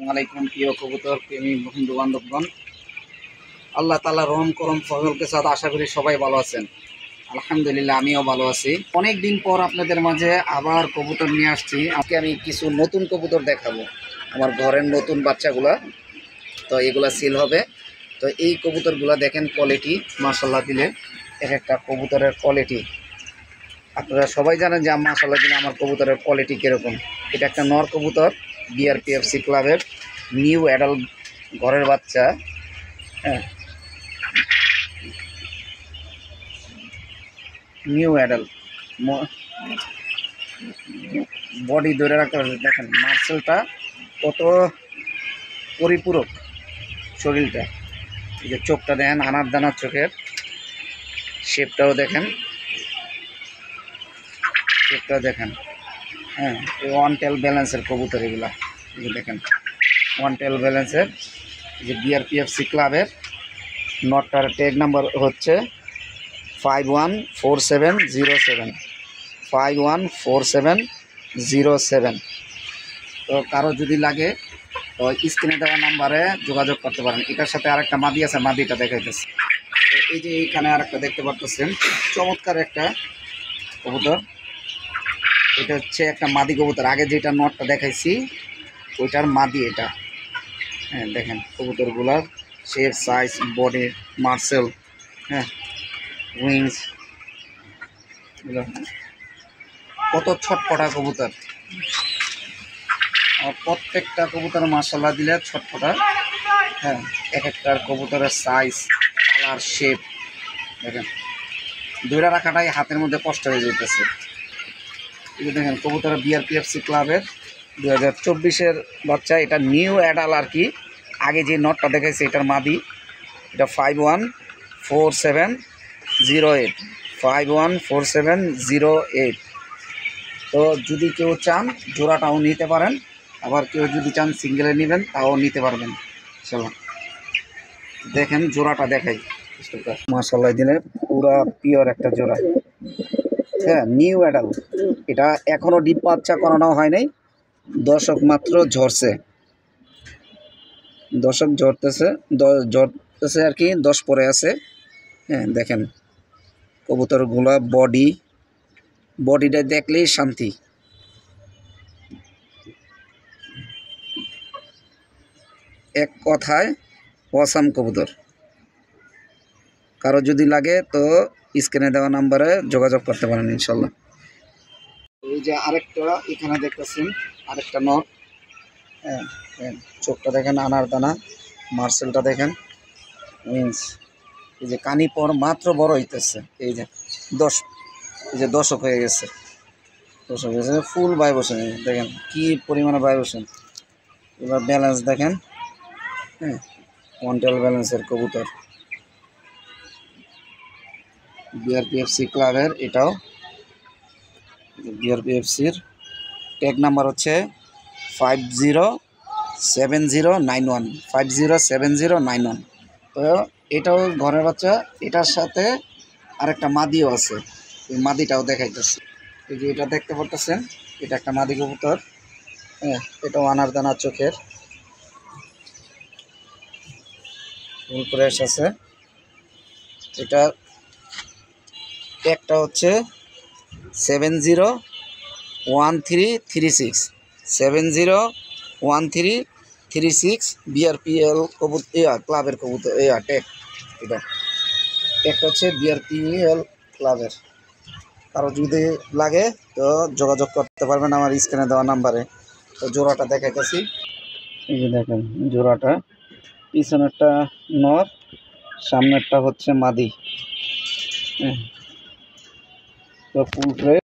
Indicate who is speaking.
Speaker 1: वालेकुम प्रिय कबूतर प्रेमी बंधु बान्धवगण আল্লাহ তাআলা রহম করম ফজলকে সাথে আশা করি সবাই ভালো আছেন। আলহামদুলিল্লাহ আমিও ভালো আছি। অনেক দিন পর আপনাদের মাঝে আবার কবুতর নিয়ে আসছি। আজকে আমি কিছু নতুন কবুতর দেখাবো, আমার ঘরের নতুন বাচ্চাগুলা। তো এগুলা সিল হবে। তো এই কবুতরগুলা দেখেন কোয়ালিটি মাশাআল্লাহ দিলে এক একটা কবুতরের কোয়ালিটি আপনারা সবাই জানেন যে মাশাআল্লাহ দিলে আমার কবুতরের কোয়ালিটি কীরকম। এটা একটা নর কবুতর, বিআরপিএফসি ক্লাবের নিউ অ্যাডাল্ট ঘরের বাচ্চা। হ্যাঁ, নিউ অ্যাডাল্ট বডি ধরে রাখতে হবে। দেখেন মার্সেলটা কত পরিপূরক শরীরটা, এই যে চোখটা দেখেন আনার দানার চোখের শেপটাও দেখেন, হ্যাঁ ওয়ান টেল ব্যালেন্সের কবুতর এগুলা। এই যে দেখেন ওয়ান টেল ব্যালেন্সের, এই যে বিআরপিএফসি ক্লাবের নটটার ট্যাগ নাম্বার হচ্ছে 514707 514707। তো কারো যদি লাগে তো স্ক্রিনে দেওয়া নাম্বারে যোগাযোগ করতে পারেন। এটার সাথে আরেকটা মাদি আছে, মাদিটা দেখাইতেছে। তো এই যে এইখানে আরেকটা দেখতে পাচ্ছেন, চমৎকার একটা কবুতর। এটা হচ্ছে একটা মাদি কবুতর, আগে যেটা নটটা দেখাইছি ওইটার মাদি এটা। হ্যাঁ দেখেন কবুতরগুলার শেপ, সাইজ, বডি, মার্সেল, হ্যাঁ উইংস, কত ছটপটা কবুতর। আর প্রত্যেকটা কবুতর মাশাআল্লাহ দিলে ছটপটা। হ্যাঁ এক একটার কবুতরের সাইজ, কালার, শেপ দেখেন, ধরে রাখাটাই হাতের মধ্যে কষ্ট হয়ে যেতেছে। এই যে দেখেন কবুতরের বিআরপিএফসি ক্লাবের 2024-এর বাচ্চা। এটা নিউ অ্যাডাল আর কি। আগে যে নটটা দেখাইছে এটার মাদি। এটা 514708 514708। তো যদি কেউ চান জোড়াটাও নিতে পারেন, আবার কেউ যদি চান সিঙ্গেলে নেবেন তাও নিতে পারবেন। চলো দেখেন জোড়াটা দেখাই। মাশাআল্লাহ দিলে পুরা পিওর একটা জোড়া। হ্যাঁ নিউ অ্যাডাল, এটা এখনও ডিপ বাচ্চা করানো হয় নাই, দর্শক মাত্র ঝরছে, দর্শক ঝরতেছে আর কি, 10 পরে আছে। হ্যাঁ দেখেন কবুতরগুলা বডিটা দেখলেই শান্তি। এক কথায় ওয়াসাম কবুতর। কারো যদি লাগে তো স্ক্রিনে দেওয়া নাম্বারে যোগাযোগ করতে পারেন ইনশাল্লাহ। এই যে আরেকটা এখানে দেখতেছেন, আরেকটা নট। হ্যাঁ চোখটা দেখেন আনার দানা, মার্সেলটা দেখেন, উইংস। এই যে কানি পর মাত্র বড় হইতেছে। এই যে দশক হয়ে গেছে, ফুল ভাইব্রেশন দেখেন কি পরিমাণে ভাইব্রেশন। এবার ব্যালেন্স দেখেন, হ্যাঁ ওয়ান টেল ব্যালেন্সের কবুতর, বিআরপিএফসি ক্লাবের। এটাও বিআরপিএফসির ট্যাগ নাম্বার হচ্ছে 507091 507091। তো এটাও ঘরের বাচ্চা। এটার সাথে আরেকটা মাদিও আছে, এই মাদিটাও দেখাইতেছে। এই যে এটা দেখতে পারতেছেন, এটা একটা মাদি কবুতর। হ্যাঁ এটাও আনার দানা চোখের, ফুল ফ্রেশ আছে। এটা একটা হচ্ছে 701336 701336 বিআরপিএল ক্লাবের কবুতর। ট্যাগ এটা একটা হচ্ছে বিআরপিএল ক্লাবের। কারো যদি লাগে তো যোগাযোগ করতে পারবেন আমার স্ক্রিনে দেওয়া নাম্বারে। তো জোড়াটা দেখাইতেছি। এই যে দেখেন জোড়াটা, পিছনেরটা নর, সামনেরটা হচ্ছে মাদি। তো ফুল ফ্রেশ।